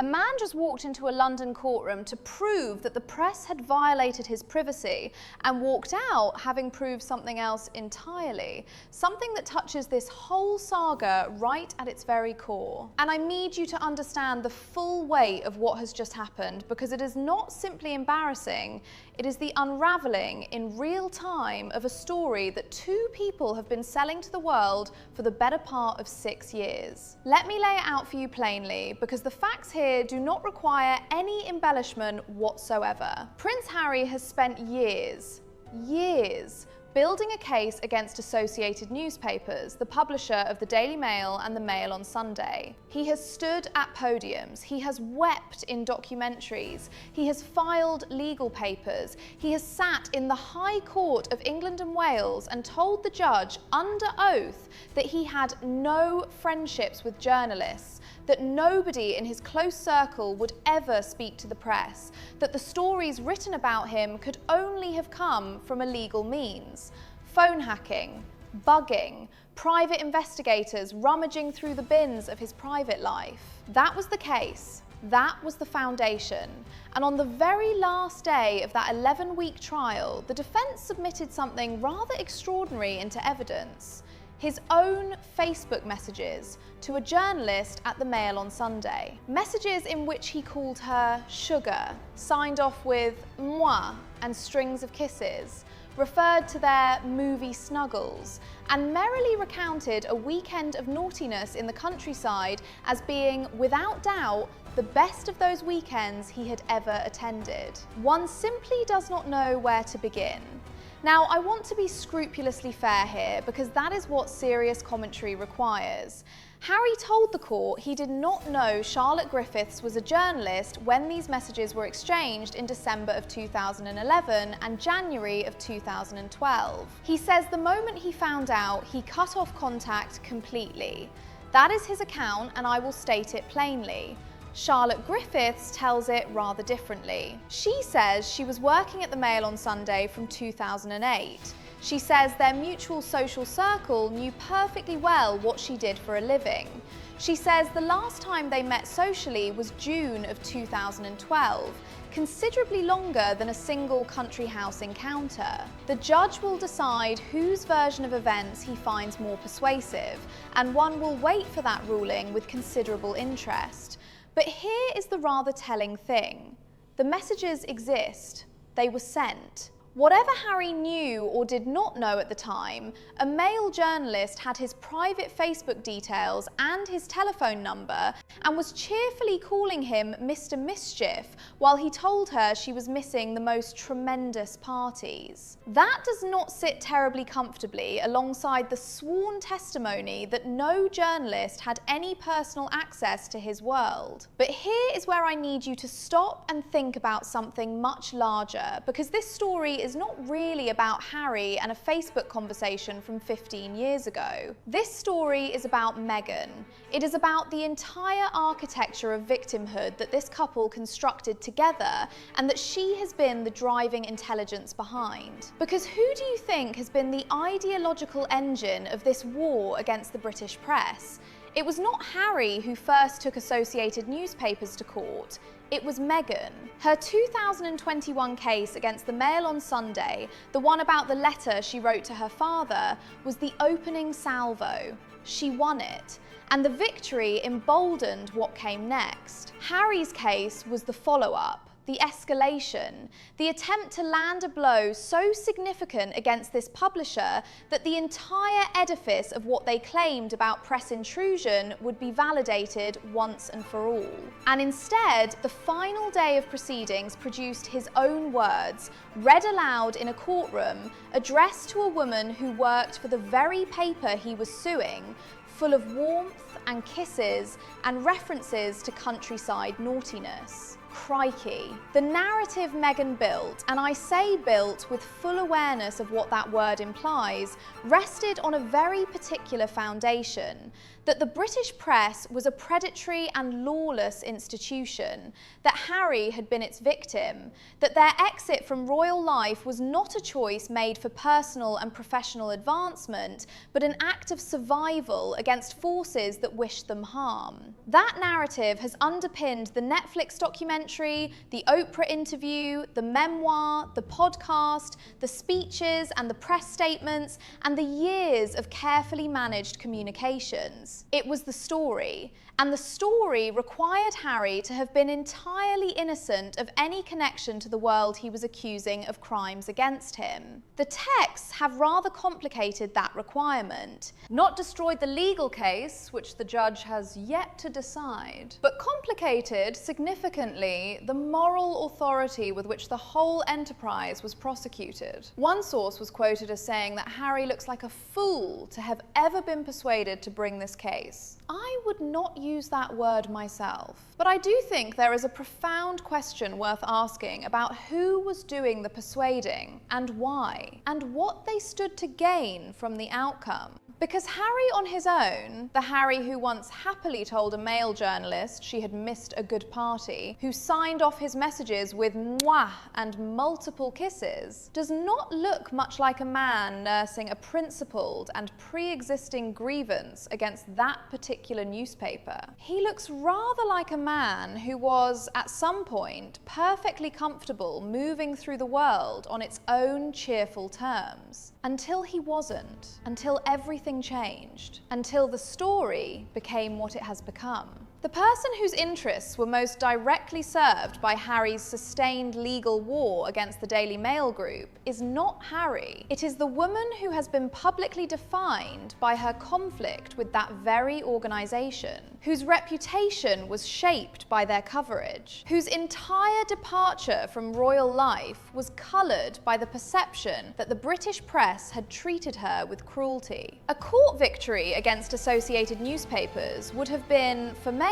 A man just walked into a London courtroom to prove that the press had violated his privacy and walked out having proved something else entirely. Something that touches this whole saga right at its very core. And I need you to understand the full weight of what has just happened, because it is not simply embarrassing, it is the unraveling in real time of a story that two people have been selling to the world for the better part of 6 years. Let me lay it out for you plainly, because the facts here do not require any embellishment whatsoever. Prince Harry has spent years building a case against Associated Newspapers, the publisher of the Daily Mail and the Mail on Sunday. He has stood at podiums, he has wept in documentaries, he has filed legal papers, he has sat in the High Court of England and Wales and told the judge under oath that he had no friendships with journalists, that nobody in his close circle would ever speak to the press, that the stories written about him could only have come from illegal means. Phone hacking, bugging, private investigators rummaging through the bins of his private life. That was the case. That was the foundation. And on the very last day of that 11-week trial, the defence submitted something rather extraordinary into evidence. His own Facebook messages to a journalist at the Mail on Sunday. Messages in which he called her sugar, signed off with moi and strings of kisses, referred to their movie snuggles, and merrily recounted a weekend of naughtiness in the countryside as being, without doubt, the best of those weekends he had ever attended. One simply does not know where to begin. Now, I want to be scrupulously fair here, because that is what serious commentary requires. Harry told the court he did not know Charlotte Griffiths was a journalist when these messages were exchanged in December of 2011 and January of 2012. He says the moment he found out, he cut off contact completely. That is his account, and I will state it plainly. Charlotte Griffiths tells it rather differently. She says she was working at the Mail on Sunday from 2008. She says their mutual social circle knew perfectly well what she did for a living. She says the last time they met socially was June of 2012, considerably longer than a single country house encounter. The judge will decide whose version of events he finds more persuasive, and one will wait for that ruling with considerable interest. But here is the rather telling thing. The messages exist. They were sent. Whatever Harry knew or did not know at the time, a Mail journalist had his private Facebook details and his telephone number and was cheerfully calling him Mr. Mischief while he told her she was missing the most tremendous parties. That does not sit terribly comfortably alongside the sworn testimony that no journalist had any personal access to his world. But here is where I need you to stop and think about something much larger, because this story is not really about Harry and a Facebook conversation from 15 years ago. This story is about Meghan. It is about the entire architecture of victimhood that this couple constructed together, and that she has been the driving intelligence behind. Because who do you think has been the ideological engine of this war against the British press? It was not Harry who first took Associated Newspapers to court. It was Meghan. Her 2021 case against the Mail on Sunday, the one about the letter she wrote to her father, was the opening salvo. She won it, and the victory emboldened what came next. Harry's case was the follow-up, the escalation, the attempt to land a blow so significant against this publisher that the entire edifice of what they claimed about press intrusion would be validated once and for all. And instead, the final day of proceedings produced his own words, read aloud in a courtroom, addressed to a woman who worked for the very paper he was suing, full of warmth and kisses and references to countryside naughtiness. Crikey. The narrative Meghan built, and I say built with full awareness of what that word implies, rested on a very particular foundation: that the British press was a predatory and lawless institution, that Harry had been its victim, that their exit from royal life was not a choice made for personal and professional advancement, but an act of survival against forces that wished them harm. That narrative has underpinned the Netflix documentary, the Oprah interview, the memoir, the podcast, the speeches and the press statements, and the years of carefully managed communications. It was the story, and the story required Harry to have been entirely innocent of any connection to the world he was accusing of crimes against him. The texts have rather complicated that requirement, not destroyed the legal case, which the judge has yet to decide, but complicated significantly the moral authority with which the whole enterprise was prosecuted. One source was quoted as saying that Harry looks like a fool to have ever been persuaded to bring this case. I would not use that word myself, but I do think there is a profound question worth asking about who was doing the persuading and why, and what they stood to gain from the outcome. Because Harry on his own, the Harry who once happily told a male journalist she had missed a good party, who signed off his messages with mwah and multiple kisses, does not look much like a man nursing a principled and pre-existing grievance against that particular newspaper. He looks rather like a man who was, at some point, perfectly comfortable moving through the world on its own cheerful terms. Until he wasn't. Until everything changed. Until the story became what it has become. The person whose interests were most directly served by Harry's sustained legal war against the Daily Mail group is not Harry. It is the woman who has been publicly defined by her conflict with that very organisation, whose reputation was shaped by their coverage, whose entire departure from royal life was coloured by the perception that the British press had treated her with cruelty. A court victory against Associated Newspapers would have been, for Meghan,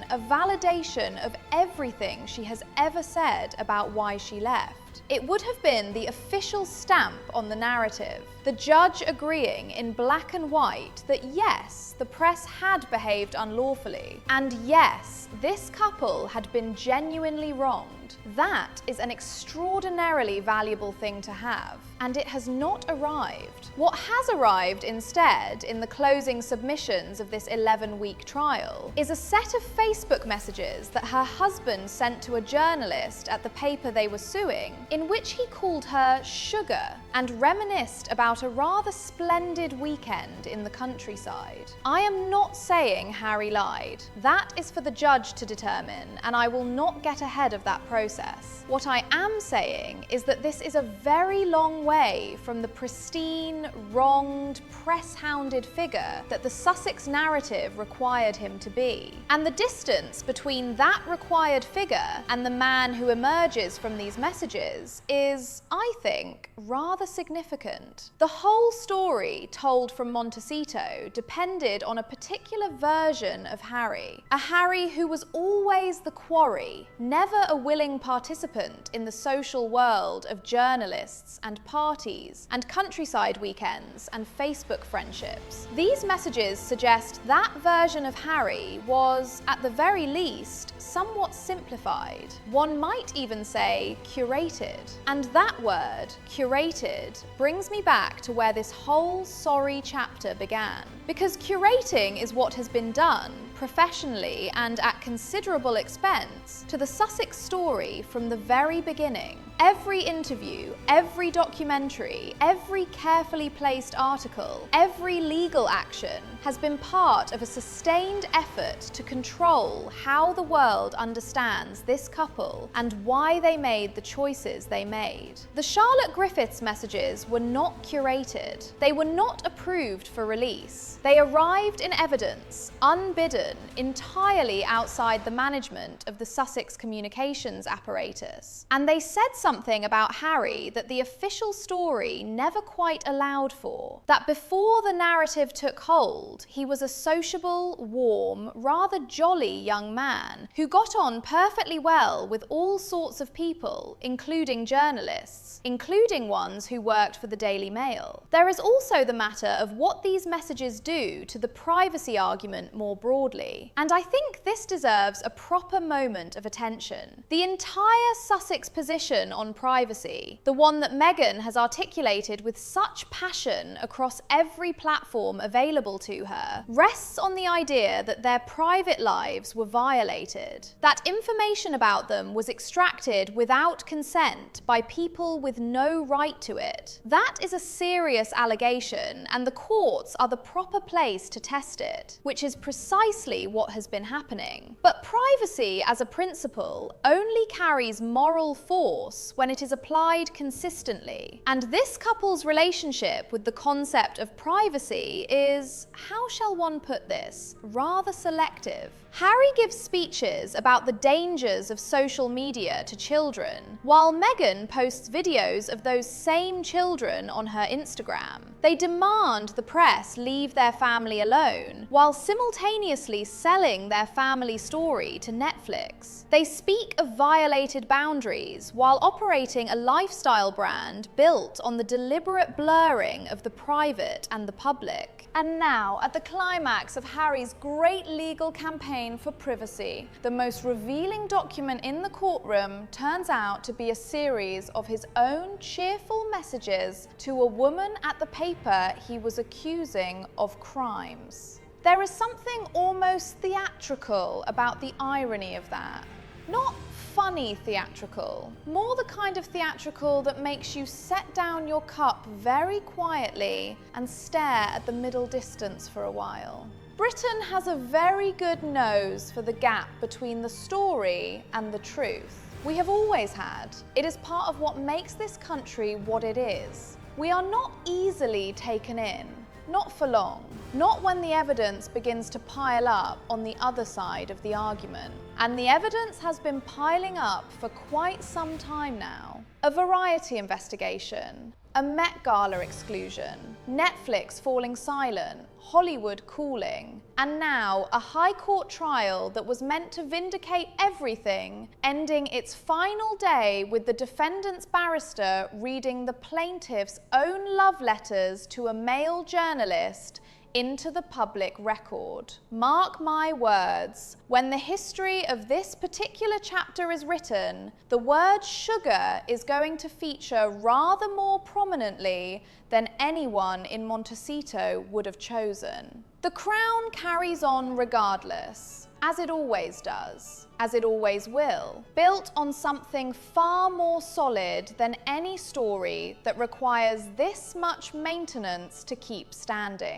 a validation of everything she has ever said about why she left. It would have been the official stamp on the narrative, the judge agreeing in black and white that yes, the press had behaved unlawfully, and yes, this couple had been genuinely wronged. That is an extraordinarily valuable thing to have, and it has not arrived. What has arrived instead, in the closing submissions of this 11-week trial, is a set of Facebook messages that her husband sent to a journalist at the paper they were suing, in which he called her sugar and reminisced about a rather splendid weekend in the countryside. I am not saying Harry lied. That is for the judge to determine, and I will not get ahead of that process. What I am saying is that this is a very long way from the pristine, wronged, press-hounded figure that the Sussex narrative required him to be. And the distance between that required figure and the man who emerges from these messages is, I think, rather significant. The whole story told from Montecito depended on a particular version of Harry. A Harry who was always the quarry, never a willing participant in the social world of journalists and parties and countryside weekends and Facebook friendships. These messages suggest that version of Harry was, at the very least, somewhat simplified. One might even say curated. And that word, curated, brings me back to where this whole sorry chapter began. Because curating is what has been done, professionally and at considerable expense, to the Sussex story from the very beginning. Every interview, every documentary, every carefully placed article, every legal action has been part of a sustained effort to control how the world understands this couple and why they made the choices they made. The Charlotte Griffiths messages were not curated. They were not approved for release. They arrived in evidence, unbidden, happen entirely outside the management of the Sussex communications apparatus. And they said something about Harry that the official story never quite allowed for. That before the narrative took hold, he was a sociable, warm, rather jolly young man who got on perfectly well with all sorts of people, including journalists, including ones who worked for the Daily Mail. There is also the matter of what these messages do to the privacy argument more broadly, and I think this deserves a proper moment of attention. The entire Sussex position on privacy, the one that Meghan has articulated with such passion across every platform available to her, rests on the idea that their private lives were violated, that information about them was extracted without consent by people with no right to it. That is a serious allegation, and the courts are the proper place to test it, which is precisely what has been happening. But privacy as a principle only carries moral force when it is applied consistently. And this couple's relationship with the concept of privacy is, how shall one put this, rather selective. Harry gives speeches about the dangers of social media to children, while Meghan posts videos of those same children on her Instagram. They demand the press leave their family alone, while simultaneously selling their family story to Netflix. They speak of violated boundaries while operating a lifestyle brand built on the deliberate blurring of the private and the public. And now, at the climax of Harry's great legal campaign for privacy, the most revealing document in the courtroom turns out to be a series of his own cheerful messages to a woman at the paper he was accusing of crimes. There is something almost theatrical about the irony of that. Not funny theatrical, more the kind of theatrical that makes you set down your cup very quietly and stare at the middle distance for a while. Britain has a very good nose for the gap between the story and the truth. We have always had. It is part of what makes this country what it is. We are not easily taken in. Not for long. Not when the evidence begins to pile up on the other side of the argument. And the evidence has been piling up for quite some time now. A Variety investigation, a Met Gala exclusion, Netflix falling silent, Hollywood cooling, and now a High Court trial that was meant to vindicate everything, ending its final day with the defendant's barrister reading the plaintiff's own love letters to a male journalist into the public record. Mark my words, when the history of this particular chapter is written, the word sugar is going to feature rather more prominently than anyone in Montecito would have chosen. The Crown carries on regardless, as it always does, as it always will, built on something far more solid than any story that requires this much maintenance to keep standing.